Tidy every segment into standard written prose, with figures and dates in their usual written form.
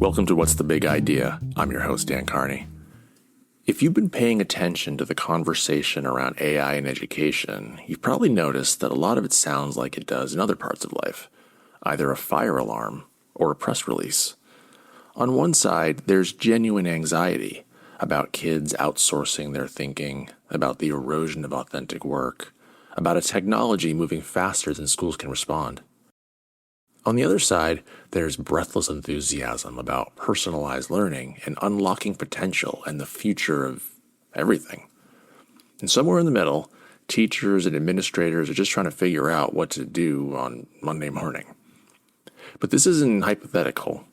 Welcome to What's the Big Idea? I'm your host, Dan Carney. If you've been paying attention to the conversation around AI in education, you've probably noticed that a lot of it sounds like it does in other parts of life, either a fire alarm or a press release. On one side, there's genuine anxiety about kids outsourcing their thinking, about the erosion of authentic work, about a technology moving faster than schools can respond. On the other side, there's breathless enthusiasm about personalized learning and unlocking potential and the future of everything. And somewhere in the middle, teachers and administrators are just trying to figure out what to do on Monday morning. But this isn't hypothetical.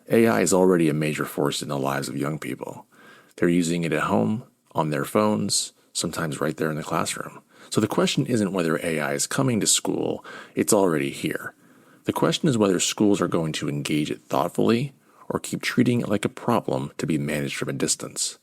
AI is already a major force in the lives of young people. They're using it at home, on their phones, sometimes right there in the classroom. So the question isn't whether AI is coming to school, it's already here. The question is whether schools are going to engage it thoughtfully or keep treating it like a problem to be managed from a distance.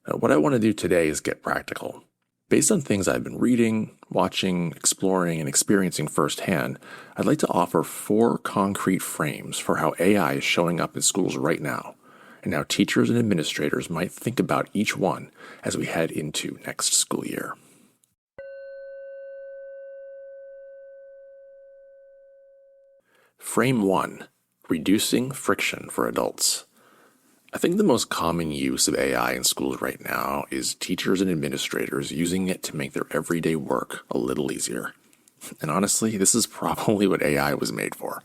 Now, what I want to do today is get practical. Based on things I've been reading, watching, exploring, and experiencing firsthand, I'd like to offer 4 concrete frames for how AI is showing up in schools right now, and how teachers and administrators might think about each one as we head into next school year. Frame 1. Reducing friction for adults. I think the most common use of AI in schools right now is teachers and administrators using it to make their everyday work a little easier. And honestly, this is probably what AI was made for.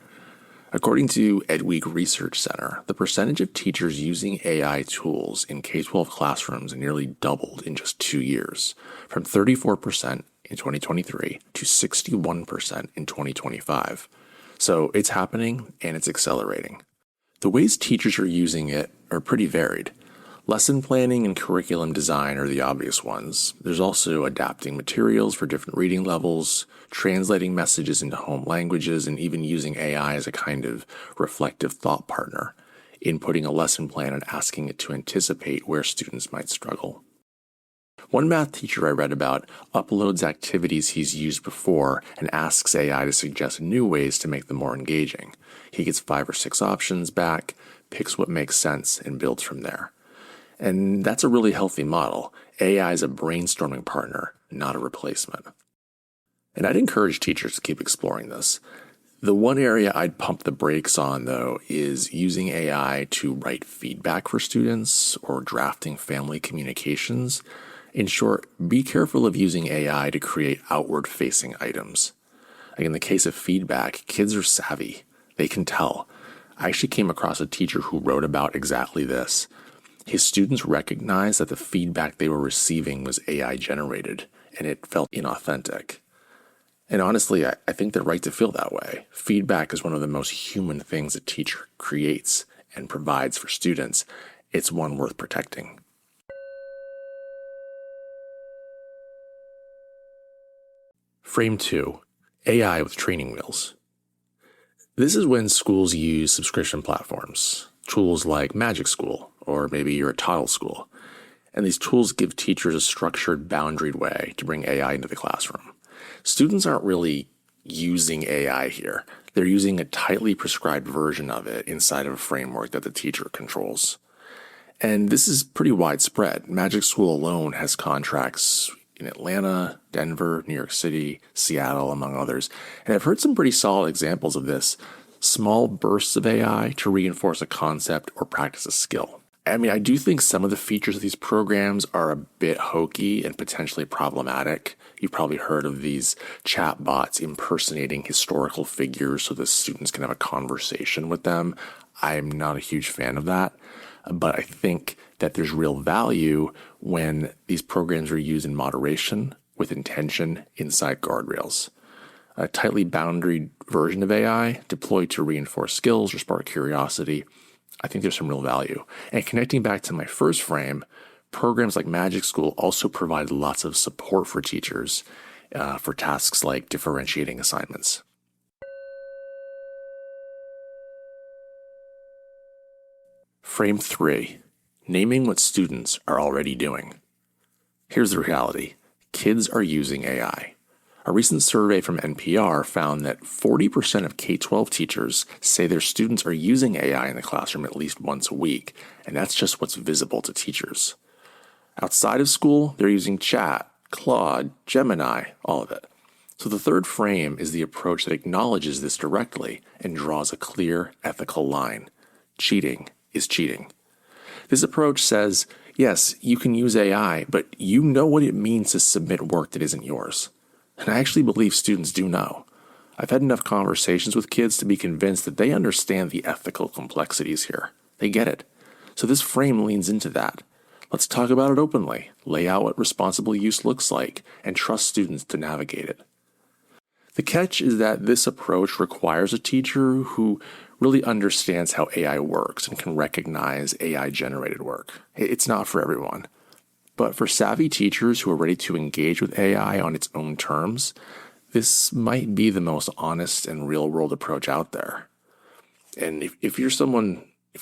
According to EdWeek Research Center, the percentage of teachers using AI tools in K-12 classrooms nearly doubled in just 2 years, from 34% in 2023 to 61% in 2025. So it's happening and it's accelerating. The ways teachers are using it are pretty varied. Lesson planning and curriculum design are the obvious ones. There's also adapting materials for different reading levels, translating messages into home languages, and even using AI as a kind of reflective thought partner, inputting a lesson plan and asking it to anticipate where students might struggle. One math teacher I read about uploads activities he's used before and asks AI to suggest new ways to make them more engaging. He gets 5 or 6 options back, picks what makes sense, and builds from there. And that's a really healthy model. AI is a brainstorming partner, not a replacement. And I'd encourage teachers to keep exploring this. The one area I'd pump the brakes on, though, is using AI to write feedback for students or drafting family communications. In short, be careful of using AI to create outward-facing items. Like in the case of feedback, kids are savvy. They can tell. I actually came across a teacher who wrote about exactly this. His students recognized that the feedback they were receiving was AI-generated, and it felt inauthentic. And honestly, I think they're right to feel that way. Feedback is one of the most human things a teacher creates and provides for students. It's one worth protecting. Frame 2. AI with training wheels. This is when schools use subscription platforms, tools like Magic School, or maybe you're a Toddle School. And these tools give teachers a structured, boundaried way to bring AI into the classroom. Students aren't really using AI here. They're using a tightly prescribed version of it inside of a framework that the teacher controls. And this is pretty widespread. Magic School alone has contracts in Atlanta, Denver, New York City, Seattle, among others. And I've heard some pretty solid examples of this. Small bursts of AI to reinforce a concept or practice a skill. I mean, I do think some of the features of these programs are a bit hokey and potentially problematic. You've probably heard of these chat bots impersonating historical figures so the students can have a conversation with them. I'm not a huge fan of that, but I think that there's real value when these programs are used in moderation with intention inside guardrails. A tightly boundaried version of AI deployed to reinforce skills or spark curiosity, I think there's some real value. And connecting back to my first frame, programs like Magic School also provide lots of support for teachers for tasks like differentiating assignments. Frame 3. Naming what students are already doing. Here's the reality. Kids are using AI. A recent survey from NPR found that 40% of K-12 teachers say their students are using AI in the classroom at least once a week, and that's just what's visible to teachers. Outside of school, they're using chat, Claude, Gemini, all of it. So the third frame is the approach that acknowledges this directly and draws a clear ethical line. Cheating is cheating. This approach says, yes, you can use AI, but you know what it means to submit work that isn't yours. And I actually believe students do know. I've had enough conversations with kids to be convinced that they understand the ethical complexities here. They get it. So this frame leans into that. Let's talk about it openly, lay out what responsible use looks like, and trust students to navigate it. The catch is that this approach requires a teacher who really understands how AI works and can recognize AI-generated work. It's not for everyone. But for savvy teachers who are ready to engage with AI on its own terms, this might be the most honest and real-world approach out there. And if you're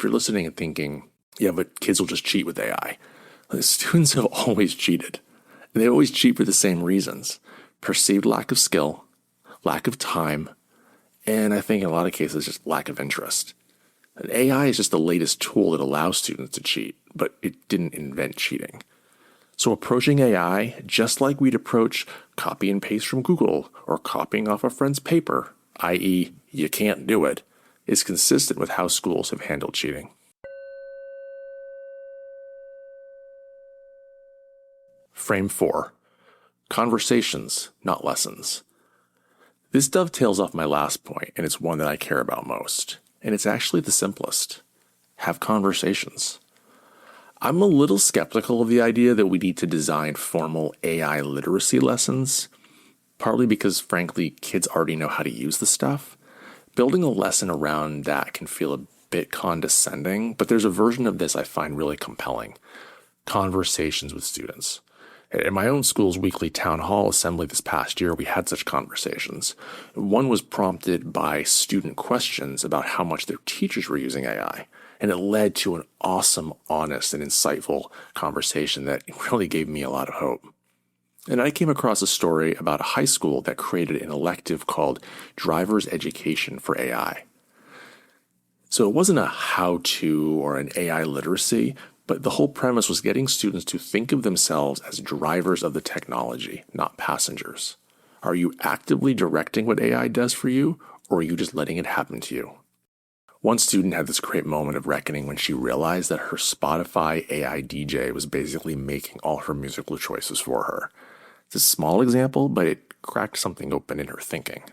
listening and thinking, yeah, but kids will just cheat with AI, students have always cheated. And they always cheat for the same reasons. Perceived lack of skill, lack of time, and I think in a lot of cases just lack of interest. And AI is just the latest tool that allows students to cheat, but it didn't invent cheating. So approaching AI just like we'd approach copy and paste from Google or copying off a friend's paper, i.e. you can't do it, is consistent with how schools have handled cheating. Frame 4. Conversations, not lessons. This dovetails off my last point, and it's one that I care about most. And it's actually the simplest. Have conversations. I'm a little skeptical of the idea that we need to design formal AI literacy lessons, partly because, frankly, kids already know how to use the stuff. Building a lesson around that can feel a bit condescending, but there's a version of this I find really compelling. Conversations with students. In my own school's weekly town hall assembly this past year, we had such conversations. One was prompted by student questions about how much their teachers were using AI, and it led to an awesome, honest, and insightful conversation that really gave me a lot of hope. And I came across a story about a high school that created an elective called Driver's Education for AI. So it wasn't a how-to or an AI literacy, but the whole premise was getting students to think of themselves as drivers of the technology, not passengers. Are you actively directing what AI does for you, or are you just letting it happen to you? One student had this great moment of reckoning when she realized that her Spotify AI DJ was basically making all her musical choices for her. It's a small example, but it cracked something open in her thinking.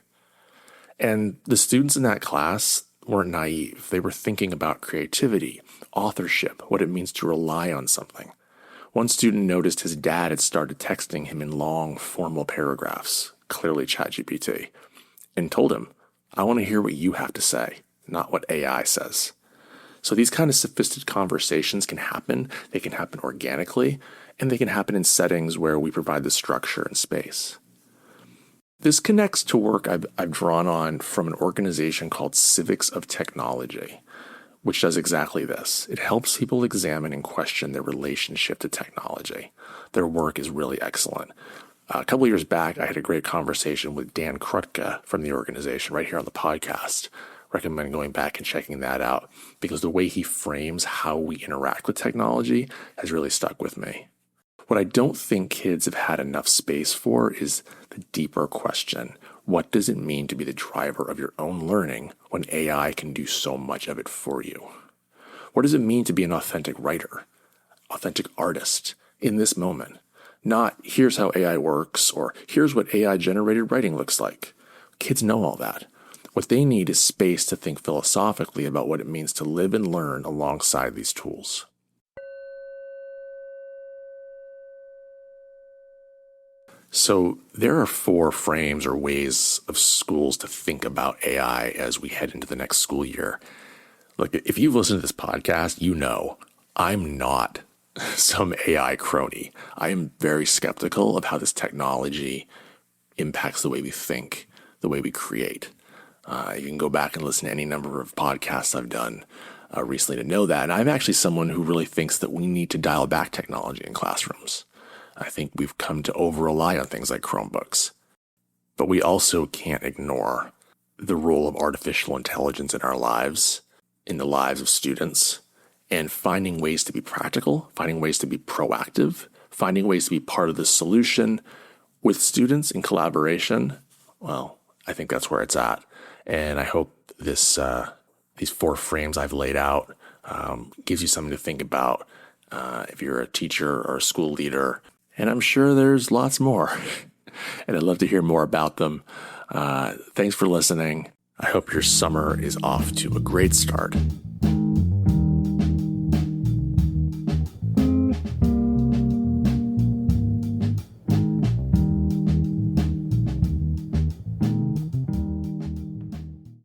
And the students in that class weren't naive. They were thinking about creativity, authorship, what it means to rely on something. One student noticed his dad had started texting him in long, formal paragraphs, clearly ChatGPT, and told him, I want to hear what you have to say, not what AI says. So these kind of sophisticated conversations can happen. They can happen organically, and they can happen in settings where we provide the structure and space. This connects to work I've drawn on from an organization called Civics of Technology, which does exactly this. It helps people examine and question their relationship to technology. Their work is really excellent. A couple of years back, I had a great conversation with Dan Krutka from the organization right here on the podcast. Recommend going back and checking that out because the way he frames how we interact with technology has really stuck with me. What I don't think kids have had enough space for is the deeper question. What does it mean to be the driver of your own learning when AI can do so much of it for you? What does it mean to be an authentic writer, authentic artist in this moment? Not here's how AI works or here's what AI-generated writing looks like. Kids know all that. What they need is space to think philosophically about what it means to live and learn alongside these tools. So there are 4 frames or ways of schools to think about AI as we head into the next school year. Look, if you've listened to this podcast, you know I'm not some AI crony. I am very skeptical of how this technology impacts the way we think, the way we create. You can go back and listen to any number of podcasts I've done recently to know that. And I'm actually someone who really thinks that we need to dial back technology in classrooms. I think we've come to over-rely on things like Chromebooks. But we also can't ignore the role of artificial intelligence in our lives, in the lives of students, and finding ways to be practical, finding ways to be proactive, finding ways to be part of the solution with students in collaboration. Well, I think that's where it's at. And I hope these 4 frames I've laid out gives you something to think about if you're a teacher or a school leader. And I'm sure there's lots more. And I'd love to hear more about them. Thanks for listening. I hope your summer is off to a great start.